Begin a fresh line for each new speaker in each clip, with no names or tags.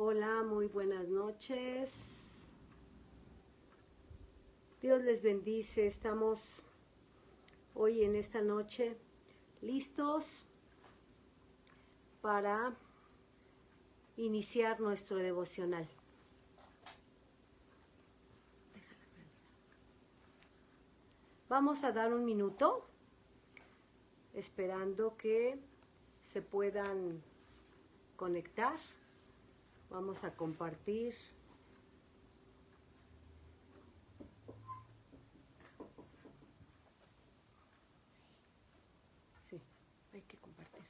Hola, muy buenas noches. Dios les bendice. Estamos hoy en esta noche listos para iniciar nuestro devocional. Vamos a dar un minuto esperando que se puedan conectar. Vamos a compartir. Sí, hay que compartir.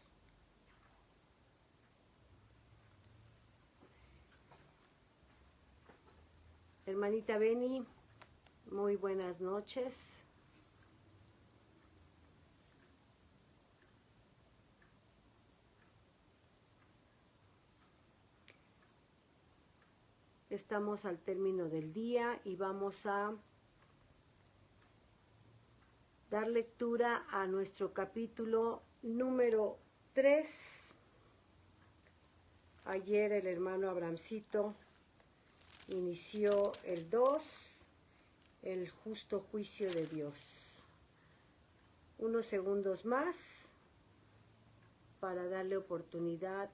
Hermanita Beni, muy buenas noches. Estamos al término del día y vamos a dar lectura a nuestro capítulo número 3. Ayer el hermano Abrahamcito inició el 2, el justo juicio de Dios. Unos segundos más para darle oportunidad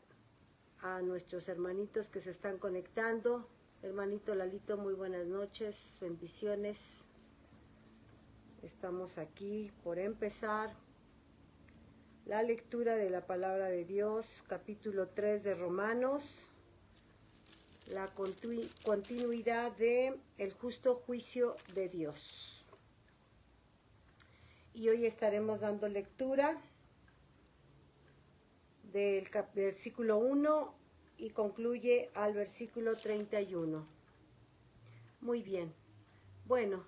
a nuestros hermanitos que se están conectando. Hermanito Lalito, muy buenas noches, bendiciones. Estamos aquí por empezar la lectura de la palabra de Dios, capítulo 3 de Romanos, la continuidad de el justo juicio de Dios. Y hoy estaremos dando lectura del versículo 1 y concluye al versículo 31. Muy bien. Bueno,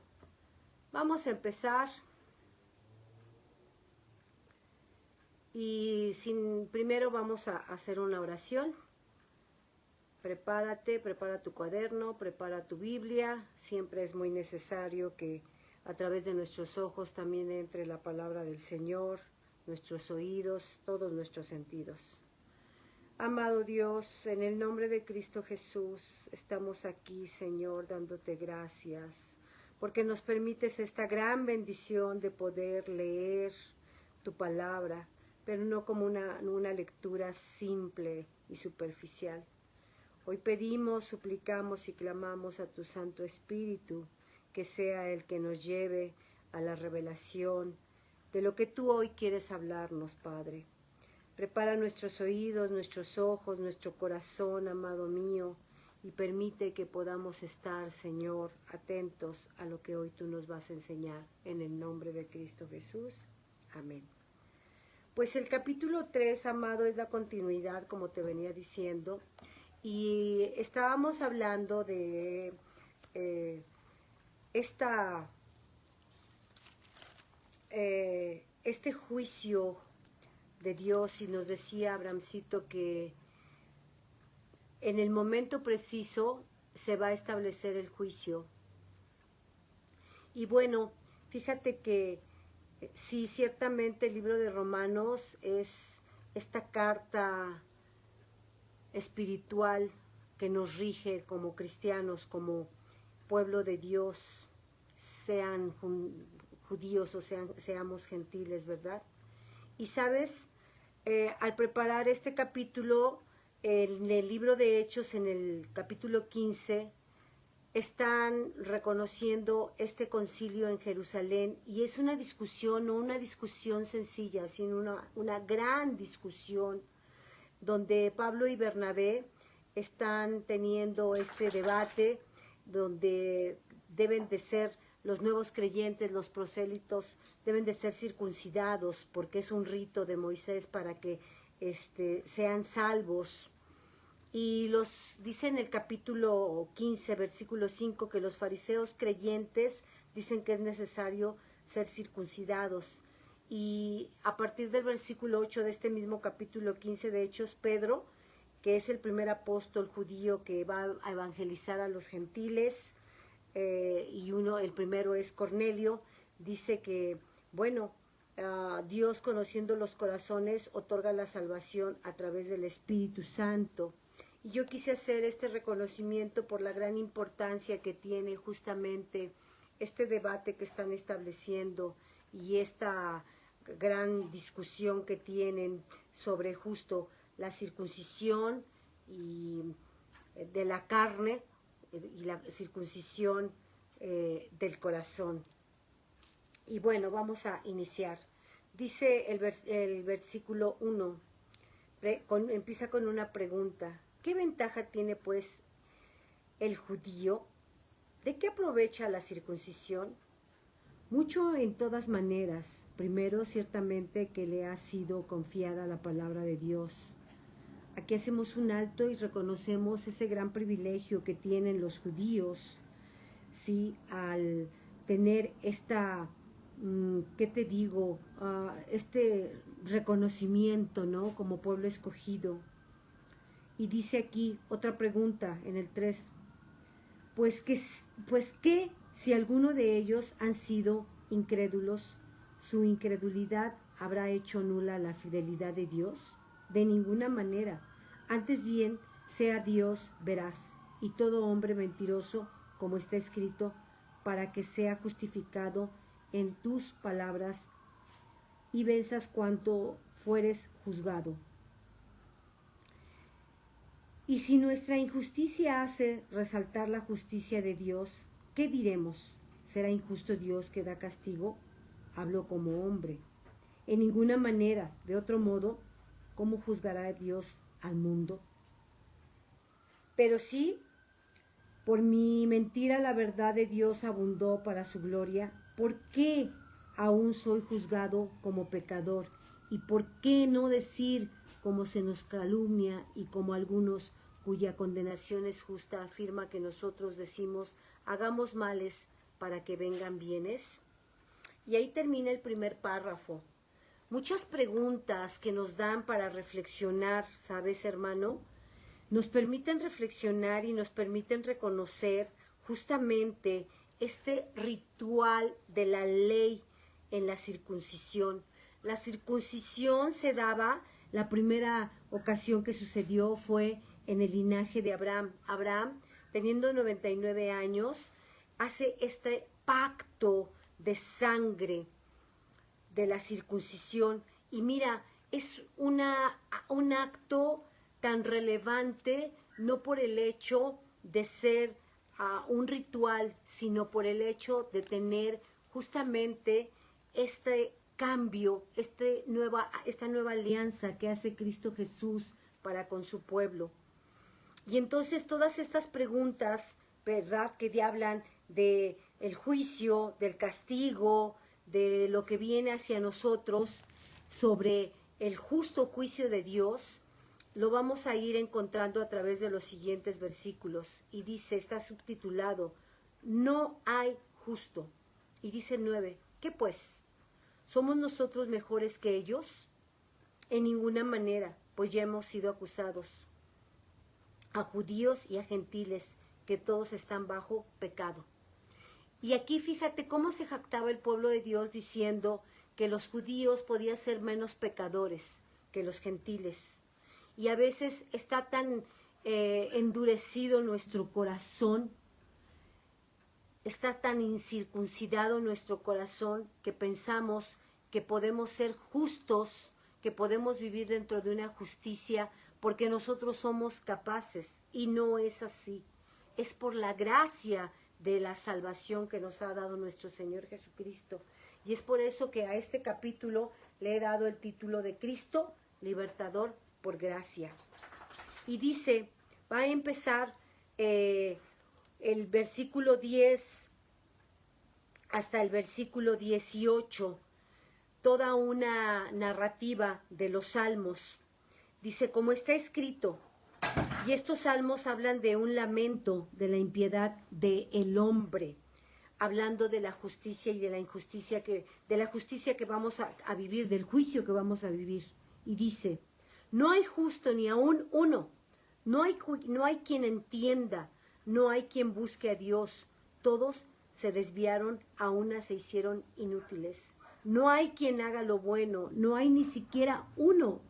vamos a empezar. Y primero vamos a hacer una oración. Prepárate, prepara tu cuaderno, prepara tu Biblia. Siempre es muy necesario que a través de nuestros ojos también entre la palabra del Señor, nuestros oídos, todos nuestros sentidos. Amado Dios, en el nombre de Cristo Jesús, estamos aquí, Señor, dándote gracias, porque nos permites esta gran bendición de poder leer tu palabra, pero no como una lectura simple y superficial. Hoy pedimos, suplicamos y clamamos a tu Santo Espíritu, que sea el que nos lleve a la revelación de lo que tú hoy quieres hablarnos, Padre. Prepara nuestros oídos, nuestros ojos, nuestro corazón, amado mío, y permite que podamos estar, Señor, atentos a lo que hoy tú nos vas a enseñar. En el nombre de Cristo Jesús. Amén. Pues el capítulo 3, amado, es la continuidad, como te venía diciendo, y estábamos hablando de este juicio de Dios, y nos decía Abrahamcito que en el momento preciso se va a establecer el juicio. Y bueno, fíjate que sí, ciertamente el libro de Romanos es esta carta espiritual que nos rige como cristianos, como pueblo de Dios, sean judíos o seamos gentiles, ¿verdad? Y sabes, al preparar este capítulo, en el libro de Hechos, en el capítulo 15, están reconociendo este concilio en Jerusalén, y es una discusión, no una discusión sencilla, sino una gran discusión, donde Pablo y Bernabé están teniendo este debate, donde deben de ser los nuevos creyentes, los prosélitos, deben de ser circuncidados, porque es un rito de Moisés para que sean salvos. Y dice en el capítulo 15, versículo 5, que los fariseos creyentes dicen que es necesario ser circuncidados. Y a partir del versículo 8 de este mismo capítulo 15 de Hechos, Pedro, que es el primer apóstol judío que va a evangelizar a los gentiles, y el primero es Cornelio, dice que, bueno, Dios, conociendo los corazones, otorga la salvación a través del Espíritu Santo. Y yo quise hacer este reconocimiento por la gran importancia que tiene justamente este debate que están estableciendo y esta gran discusión que tienen sobre justo la circuncisión y de la carne y la circuncisión del corazón. Y bueno, vamos a iniciar. Dice el versículo 1, empieza con una pregunta. ¿Qué ventaja tiene pues el judío? ¿De qué aprovecha la circuncisión? Mucho en todas maneras. Primero, ciertamente que le ha sido confiada la palabra de Dios. Aquí hacemos un alto y reconocemos ese gran privilegio que tienen los judíos, ¿sí? Al tener esta, ¿qué te digo? Este reconocimiento, ¿no? Como pueblo escogido. Y dice aquí otra pregunta en el 3. Pues qué si alguno de ellos han sido incrédulos, su incredulidad habrá hecho nula la fidelidad de Dios. De ninguna manera. Antes bien, sea Dios veraz y todo hombre mentiroso, como está escrito, para que sea justificado en tus palabras y venzas cuanto fueres juzgado. Y si nuestra injusticia hace resaltar la justicia de Dios, ¿qué diremos? ¿Será injusto Dios que da castigo? Hablo como hombre. En ninguna manera, de otro modo, ¿cómo juzgará Dios al mundo? Pero sí, por mi mentira la verdad de Dios abundó para su gloria. ¿Por qué aún soy juzgado como pecador? ¿Y por qué no decir como se nos calumnia y como algunos cuya condenación es justa afirma que nosotros decimos hagamos males para que vengan bienes? Y ahí termina el primer párrafo. Muchas preguntas que nos dan para reflexionar, ¿sabes, hermano? Nos permiten reflexionar y nos permiten reconocer justamente este ritual de la ley en la circuncisión. La circuncisión se daba, la primera ocasión que sucedió fue en el linaje de Abraham. Abraham, teniendo 99 años, hace este pacto de sangre de la circuncisión. Y mira, es un acto tan relevante, no por el hecho de ser un ritual, sino por el hecho de tener justamente este cambio, esta nueva alianza que hace Cristo Jesús para con su pueblo. Y entonces todas estas preguntas, ¿verdad?, que hablan de el juicio, del castigo, de lo que viene hacia nosotros, sobre el justo juicio de Dios, lo vamos a ir encontrando a través de los siguientes versículos. Y dice, está subtitulado, no hay justo. Y dice 9, ¿qué pues? ¿Somos nosotros mejores que ellos? En ninguna manera, pues ya hemos sido acusados, a judíos y a gentiles, que todos están bajo pecado. Y aquí fíjate cómo se jactaba el pueblo de Dios diciendo que los judíos podían ser menos pecadores que los gentiles. Y a veces está tan endurecido nuestro corazón, está tan incircuncidado nuestro corazón que pensamos que podemos ser justos, que podemos vivir dentro de una justicia porque nosotros somos capaces. Y no es así. Es por la gracia de la salvación que nos ha dado nuestro Señor Jesucristo. Y es por eso que a este capítulo le he dado el título de Cristo, libertador por gracia. Y dice, va a empezar el versículo 10 hasta el versículo 18, toda una narrativa de los salmos. Dice, como está escrito, y estos salmos hablan de un lamento de la impiedad del hombre, hablando de la justicia y de la injusticia, de la justicia que vamos a vivir, del juicio que vamos a vivir. Y dice, no hay justo ni aún uno, no hay quien entienda, no hay quien busque a Dios, todos se desviaron, a una se hicieron inútiles. No hay quien haga lo bueno, no hay ni siquiera uno.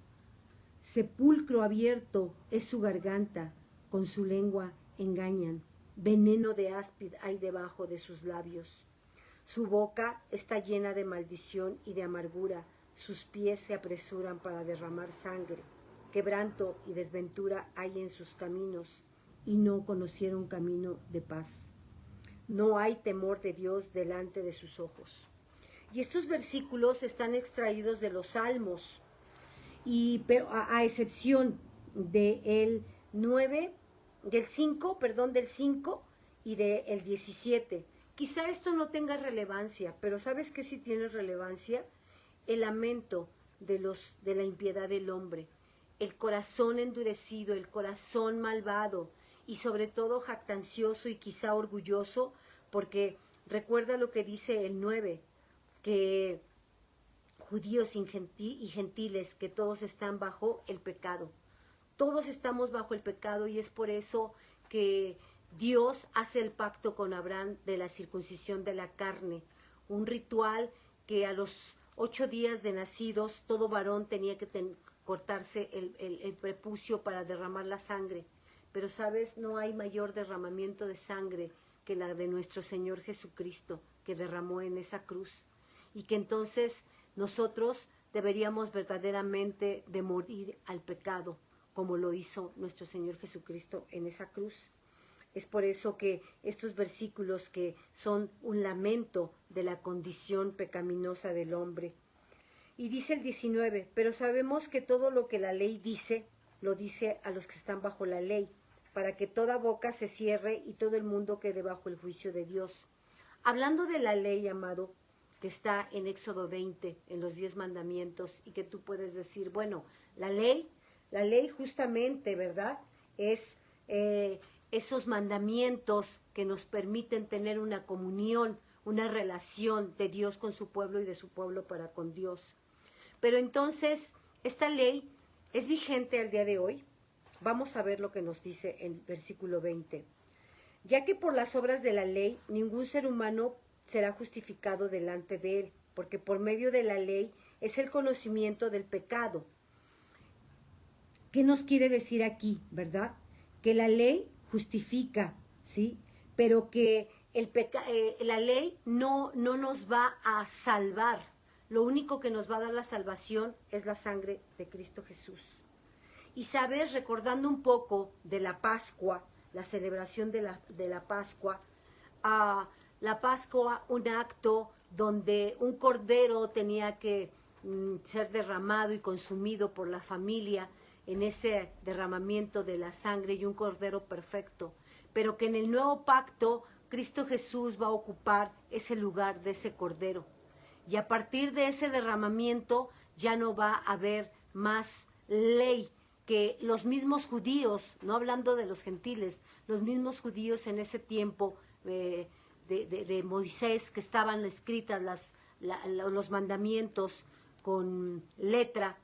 Sepulcro abierto es su garganta, con su lengua engañan, veneno de áspid hay debajo de sus labios. Su boca está llena de maldición y de amargura, sus pies se apresuran para derramar sangre. Quebranto y desventura hay en sus caminos, y no conocieron camino de paz. No hay temor de Dios delante de sus ojos. Y estos versículos están extraídos de los Salmos, pero a excepción del 5 y del 17. Quizá esto no tenga relevancia, pero ¿sabes qué sí tiene relevancia? El lamento de la impiedad del hombre, el corazón endurecido, el corazón malvado y sobre todo jactancioso y quizá orgulloso, porque recuerda lo que dice el 9, que judíos y gentiles, que todos están bajo el pecado. Todos estamos bajo el pecado y es por eso que Dios hace el pacto con Abraham de la circuncisión de la carne, un ritual que a los 8 días de nacidos todo varón tenía que cortarse el prepucio para derramar la sangre. Pero sabes, no hay mayor derramamiento de sangre que la de nuestro Señor Jesucristo, que derramó en esa cruz. Y que entonces nosotros deberíamos verdaderamente de morir al pecado, como lo hizo nuestro Señor Jesucristo en esa cruz. Es por eso que estos versículos que son un lamento de la condición pecaminosa del hombre. Y dice el 19, pero sabemos que todo lo que la ley dice, lo dice a los que están bajo la ley, para que toda boca se cierre y todo el mundo quede bajo el juicio de Dios. Hablando de la ley, amado, que está en Éxodo 20, en los 10 mandamientos, y que tú puedes decir, bueno, la ley justamente, ¿verdad? Es esos mandamientos que nos permiten tener una comunión, una relación de Dios con su pueblo y de su pueblo para con Dios. Pero entonces, esta ley es vigente al día de hoy. Vamos a ver lo que nos dice el versículo 20. Ya que por las obras de la ley ningún ser humano será justificado delante de él, porque por medio de la ley es el conocimiento del pecado. ¿Qué nos quiere decir aquí, verdad? Que la ley justifica, ¿sí? Pero que la ley no nos va a salvar. Lo único que nos va a dar la salvación es la sangre de Cristo Jesús. Y sabes, recordando un poco de la Pascua, la celebración de la Pascua, la Pascua, un acto donde un cordero tenía que ser derramado y consumido por la familia en ese derramamiento de la sangre, y un cordero perfecto, pero que en el nuevo pacto Cristo Jesús va a ocupar ese lugar de ese cordero. Y a partir de ese derramamiento ya no va a haber más ley, que los mismos judíos, no hablando de los gentiles, los mismos judíos en ese tiempo de Moisés, que estaban escritas los mandamientos con letra,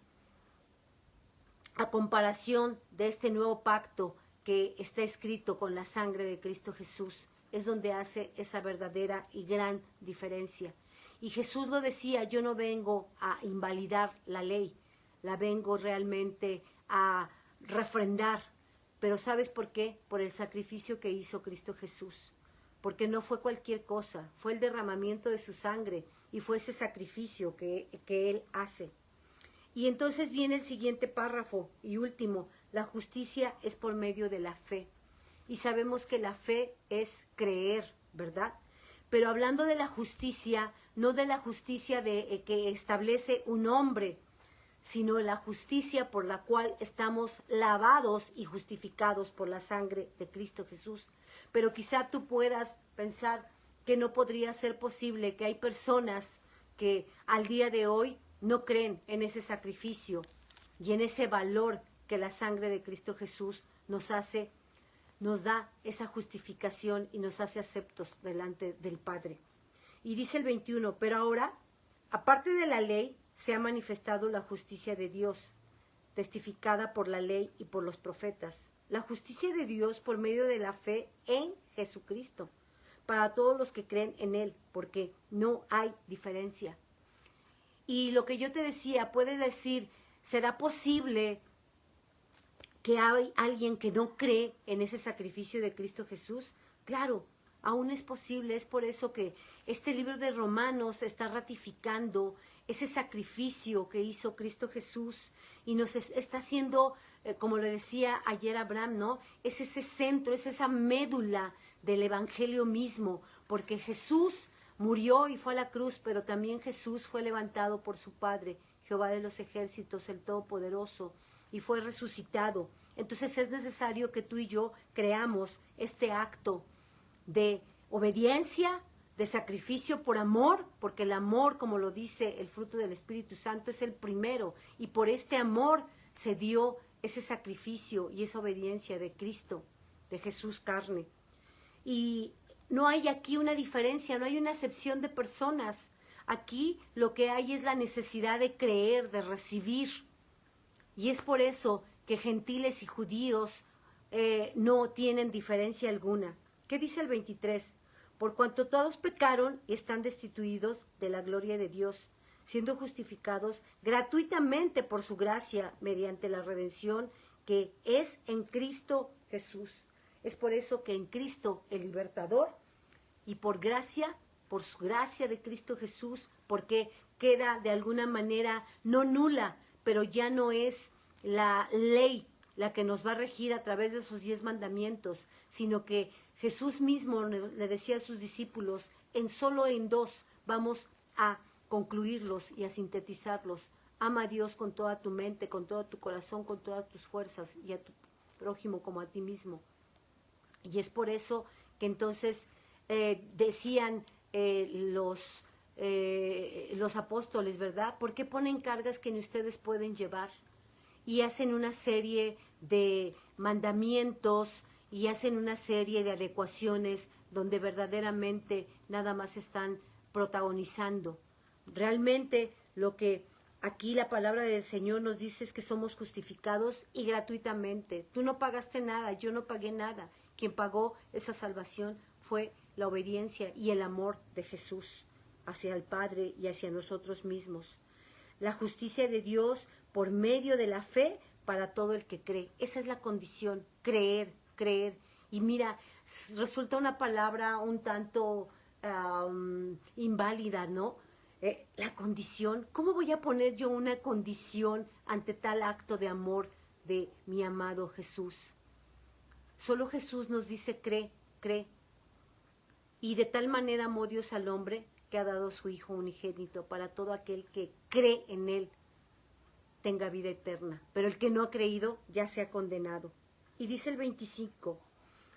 a comparación de este nuevo pacto que está escrito con la sangre de Cristo Jesús, es donde hace esa verdadera y gran diferencia. Y Jesús lo decía, yo no vengo a invalidar la ley, la vengo realmente a refrendar. Pero ¿sabes por qué? Por el sacrificio que hizo Cristo Jesús. Porque no fue cualquier cosa, fue el derramamiento de su sangre y fue ese sacrificio que Él hace. Y entonces viene el siguiente párrafo y último, la justicia es por medio de la fe. Y sabemos que la fe es creer, ¿verdad? Pero hablando de la justicia, no de la justicia que establece un hombre, sino la justicia por la cual estamos lavados y justificados por la sangre de Cristo Jesús. Pero quizá tú puedas pensar que no podría ser posible, que hay personas que al día de hoy no creen en ese sacrificio y en ese valor que la sangre de Cristo Jesús nos da esa justificación y nos hace aceptos delante del Padre. Y dice el 21, pero ahora, aparte de la ley, se ha manifestado la justicia de Dios, testificada por la ley y por los profetas. La justicia de Dios por medio de la fe en Jesucristo, para todos los que creen en Él, porque no hay diferencia. Y lo que yo te decía, puedes decir, ¿será posible que hay alguien que no cree en ese sacrificio de Cristo Jesús? Claro, aún es posible. Es por eso que este libro de Romanos está ratificando ese sacrificio que hizo Cristo Jesús y nos está haciendo, como le decía ayer Abraham, ¿no? Es ese centro, es esa médula del evangelio mismo, porque Jesús murió y fue a la cruz, pero también Jesús fue levantado por su Padre, Jehová de los ejércitos, el Todopoderoso, y fue resucitado. Entonces es necesario que tú y yo creamos este acto de obediencia, de sacrificio por amor, porque el amor, como lo dice el fruto del Espíritu Santo, es el primero, y por este amor se dio ese sacrificio y esa obediencia de Cristo, de Jesús carne. Y no hay aquí una diferencia, no hay una acepción de personas. Aquí lo que hay es la necesidad de creer, de recibir. Y es por eso que gentiles y judíos no tienen diferencia alguna. ¿Qué dice el 23? Por cuanto todos pecaron y están destituidos de la gloria de Dios, siendo justificados gratuitamente por su gracia mediante la redención que es en Cristo Jesús. Es por eso que en Cristo el libertador y por gracia, por su gracia de Cristo Jesús, porque queda de alguna manera no nula, pero ya no es la ley la que nos va a regir a través de sus 10 mandamientos, sino que Jesús mismo le decía a sus discípulos, solo en 2 vamos a concluirlos y a sintetizarlos. Ama a Dios con toda tu mente, con todo tu corazón, con todas tus fuerzas, y a tu prójimo como a ti mismo. Y es por eso que entonces decían los apóstoles, ¿verdad? ¿Por qué ponen cargas que ni ustedes pueden llevar? Y hacen una serie de mandamientos y hacen una serie de adecuaciones donde verdaderamente nada más están protagonizando. Realmente lo que aquí la palabra del Señor nos dice es que somos justificados y gratuitamente. Tú no pagaste nada, yo no pagué nada. Quien pagó esa salvación fue la obediencia y el amor de Jesús hacia el Padre y hacia nosotros mismos. La justicia de Dios por medio de la fe para todo el que cree. Esa es la condición, creer, creer. Y mira, resulta una palabra un tanto inválida, ¿no? La condición. ¿Cómo voy a poner yo una condición ante tal acto de amor de mi amado Jesús? Solo Jesús nos dice cree, cree. Y de tal manera amó Dios al hombre que ha dado su Hijo unigénito para todo aquel que cree en Él tenga vida eterna. Pero el que no ha creído ya se ha condenado. Y dice el 25,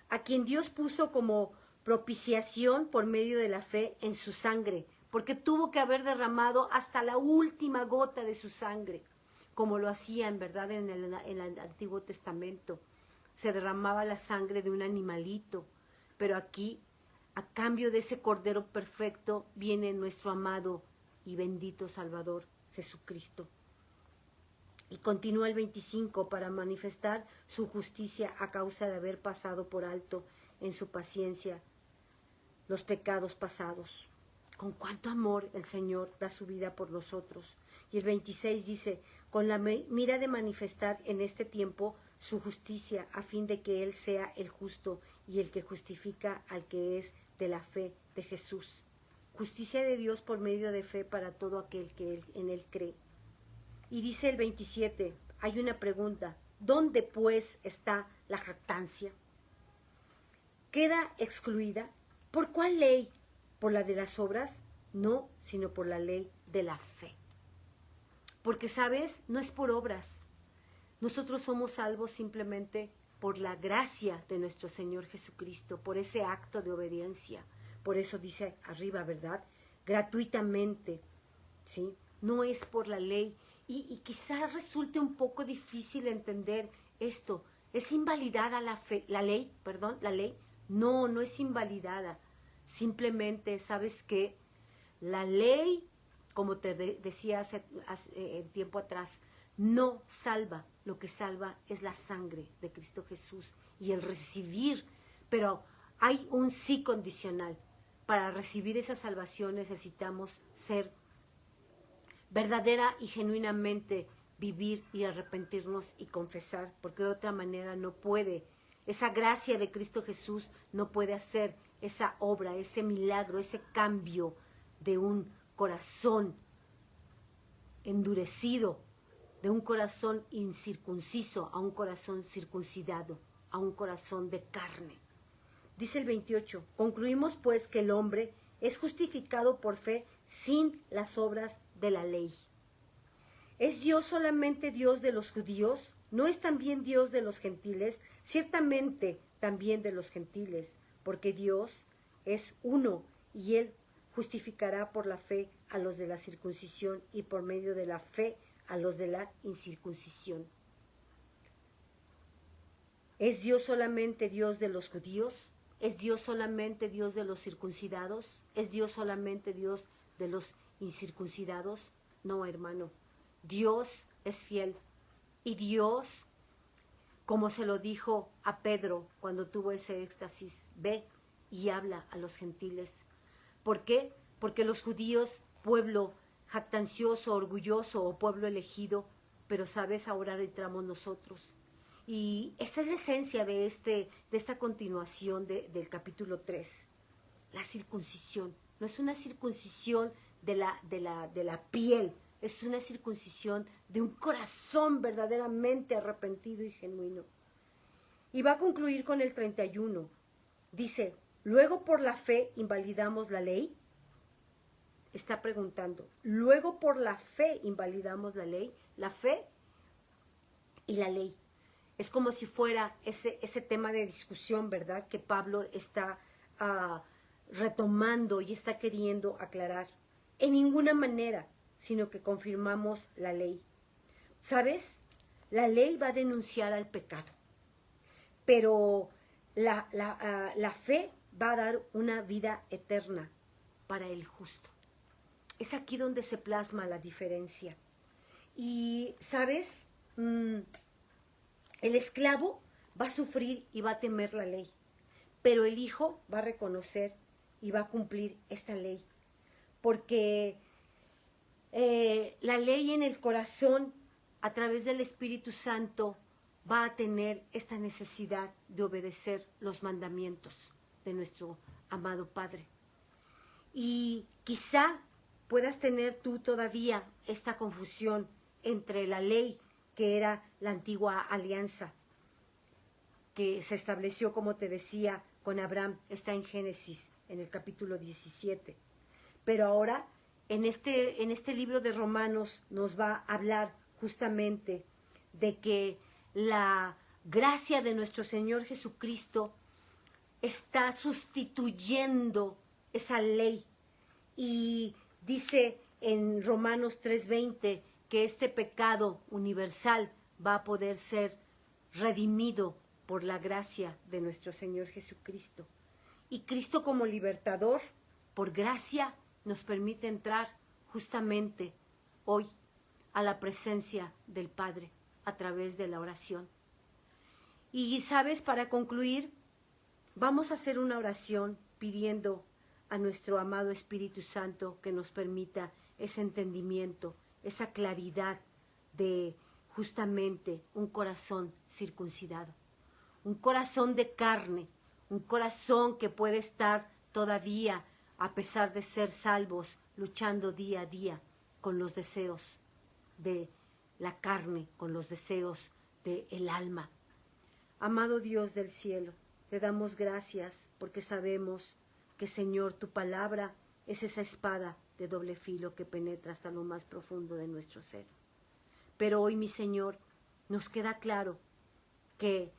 a quien Dios puso como propiciación por medio de la fe en su sangre, porque tuvo que haber derramado hasta la última gota de su sangre, como lo hacía en verdad en el Antiguo Testamento. Se derramaba la sangre de un animalito, pero aquí, a cambio de ese Cordero perfecto, viene nuestro amado y bendito Salvador, Jesucristo. Y continúa el 25 para manifestar su justicia a causa de haber pasado por alto en su paciencia los pecados pasados. Con cuánto amor el Señor da su vida por nosotros. Y el 26 dice, con la mira de manifestar en este tiempo su justicia, a fin de que Él sea el justo y el que justifica al que es de la fe de Jesús. Justicia de Dios por medio de fe para todo aquel que en Él cree. Y dice el 27, hay una pregunta, ¿dónde pues está la jactancia? ¿Queda excluida? ¿Por cuál ley? ¿Por la de las obras? No, sino por la ley de la fe. Porque, ¿sabes? No es por obras. Nosotros somos salvos simplemente por la gracia de nuestro Señor Jesucristo, por ese acto de obediencia. Por eso dice arriba, ¿verdad? Gratuitamente, ¿sí? No es por la ley. Y quizás resulte un poco difícil entender esto. ¿Es invalidada la ley? No, no es invalidada. Simplemente, ¿sabes qué? La ley, como te decía hace tiempo atrás, no salva. Lo que salva es la sangre de Cristo Jesús y el recibir. Pero hay un sí condicional. Para recibir esa salvación necesitamos ser verdadera y genuinamente vivir y arrepentirnos y confesar, porque de otra manera no puede. Esa gracia de Cristo Jesús no puede hacer esa obra, ese milagro, ese cambio de un corazón endurecido, de un corazón incircunciso a un corazón circuncidado, a un corazón de carne. Dice el 28, concluimos pues que el hombre es justificado por fe sin las obras de la ley. ¿Es Dios solamente Dios de los judíos? ¿No es también Dios de los gentiles? Ciertamente también de los gentiles, porque Dios es uno y Él justificará por la fe a los de la circuncisión y por medio de la fe a los de la incircuncisión. ¿Es Dios solamente Dios de los judíos? ¿Es Dios solamente Dios de los circuncidados? ¿Es Dios solamente Dios de los incircuncidados? No, hermano. Dios es fiel. Y Dios, como se lo dijo a Pedro cuando tuvo ese éxtasis, ve y habla a los gentiles. ¿Por qué? Porque los judíos, pueblo jactancioso, orgulloso o pueblo elegido, pero sabes, ahora entramos nosotros. Y esta es la esencia de esta continuación del capítulo 3. La circuncisión. No es una circuncisión de la piel, es una circuncisión de un corazón verdaderamente arrepentido y genuino. Y va a concluir con el 31. Dice, luego por la fe invalidamos la ley. Está preguntando, luego por la fe invalidamos la ley. La fe y la ley. Es como si fuera ese tema de discusión, ¿verdad? Que Pablo está retomando y está queriendo aclarar. En ninguna manera, sino que confirmamos la ley. ¿Sabes? La ley va a denunciar al pecado, pero la fe va a dar una vida eterna para el justo. Es aquí donde se plasma la diferencia. Y, ¿sabes? El esclavo va a sufrir y va a temer la ley, pero el hijo va a reconocer y va a cumplir esta ley, porque la ley en el corazón, a través del Espíritu Santo, va a tener esta necesidad de obedecer los mandamientos de nuestro amado Padre. Y quizá puedas tener tú todavía esta confusión entre la ley, que era la antigua alianza, que se estableció, como te decía, con Abraham, está en Génesis, en el capítulo 17. Pero ahora, en este libro de Romanos, nos va a hablar justamente de que la gracia de nuestro Señor Jesucristo está sustituyendo esa ley. Y dice en Romanos 3:20 que este pecado universal va a poder ser redimido por la gracia de nuestro Señor Jesucristo. Y Cristo como libertador, por gracia, nos permite entrar justamente hoy a la presencia del Padre a través de la oración. Y sabes, para concluir, vamos a hacer una oración pidiendo a nuestro amado Espíritu Santo que nos permita ese entendimiento, esa claridad de justamente un corazón circuncidado, un corazón de carne, un corazón que puede estar todavía, a pesar de ser salvos, luchando día a día con los deseos de la carne, con los deseos del alma. Amado Dios del cielo, te damos gracias porque sabemos que, Señor, tu palabra es esa espada de doble filo que penetra hasta lo más profundo de nuestro ser. Pero hoy, mi Señor, nos queda claro que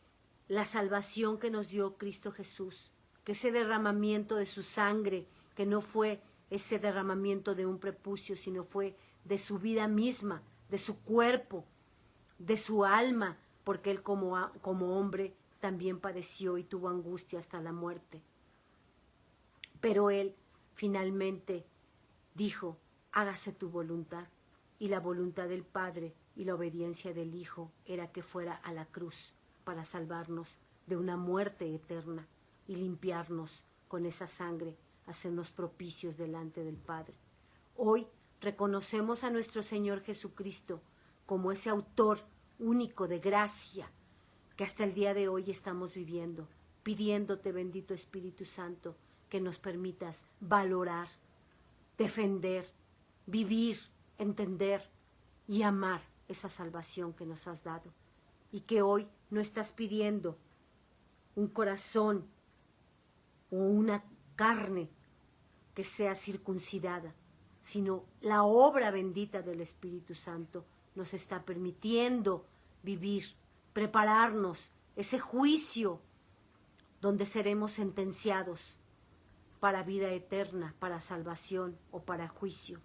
la salvación que nos dio Cristo Jesús, que ese derramamiento de su sangre, que no fue ese derramamiento de un prepucio, sino fue de su vida misma, de su cuerpo, de su alma, porque Él como hombre también padeció y tuvo angustia hasta la muerte. Pero Él finalmente dijo, hágase tu voluntad. Y la voluntad del Padre y la obediencia del Hijo era que fuera a la cruz para salvarnos de una muerte eterna y limpiarnos con esa sangre, hacernos propicios delante del Padre. Hoy reconocemos a nuestro Señor Jesucristo como ese autor único de gracia que hasta el día de hoy estamos viviendo, pidiéndote, bendito Espíritu Santo, que nos permitas valorar, defender, vivir, entender y amar esa salvación que nos has dado. Y que hoy no estás pidiendo un corazón o una carne que sea circuncidada, sino la obra bendita del Espíritu Santo nos está permitiendo vivir, prepararnos ese juicio donde seremos sentenciados para vida eterna, para salvación o para juicio.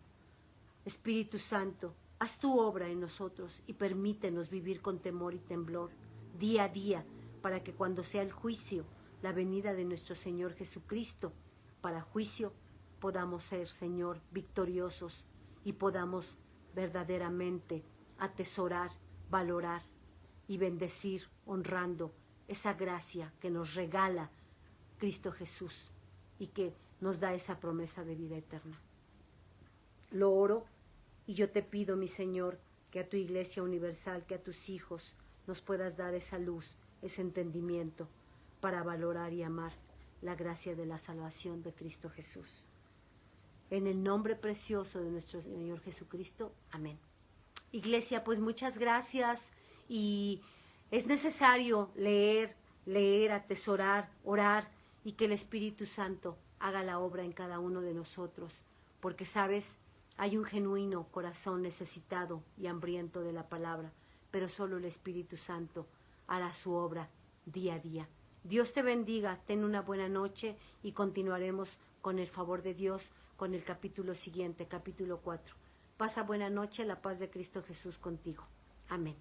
Espíritu Santo, haz tu obra en nosotros y permítenos vivir con temor y temblor día a día, para que cuando sea el juicio, la venida de nuestro Señor Jesucristo para juicio, podamos ser, Señor, victoriosos y podamos verdaderamente atesorar, valorar y bendecir, honrando esa gracia que nos regala Cristo Jesús y que nos da esa promesa de vida eterna. Lo oro y yo te pido, mi Señor, que a tu Iglesia Universal, que a tus hijos nos puedas dar esa luz, ese entendimiento para valorar y amar la gracia de la salvación de Cristo Jesús. En el nombre precioso de nuestro Señor Jesucristo. Amén. Iglesia, pues muchas gracias, y es necesario leer, atesorar, orar, y que el Espíritu Santo haga la obra en cada uno de nosotros, porque, ¿sabes? Hay un genuino corazón necesitado y hambriento de la palabra, pero solo el Espíritu Santo hará su obra día a día. Dios te bendiga, ten una buena noche y continuaremos con el favor de Dios con el capítulo siguiente, capítulo 4. Pasa buena noche, la paz de Cristo Jesús contigo. Amén.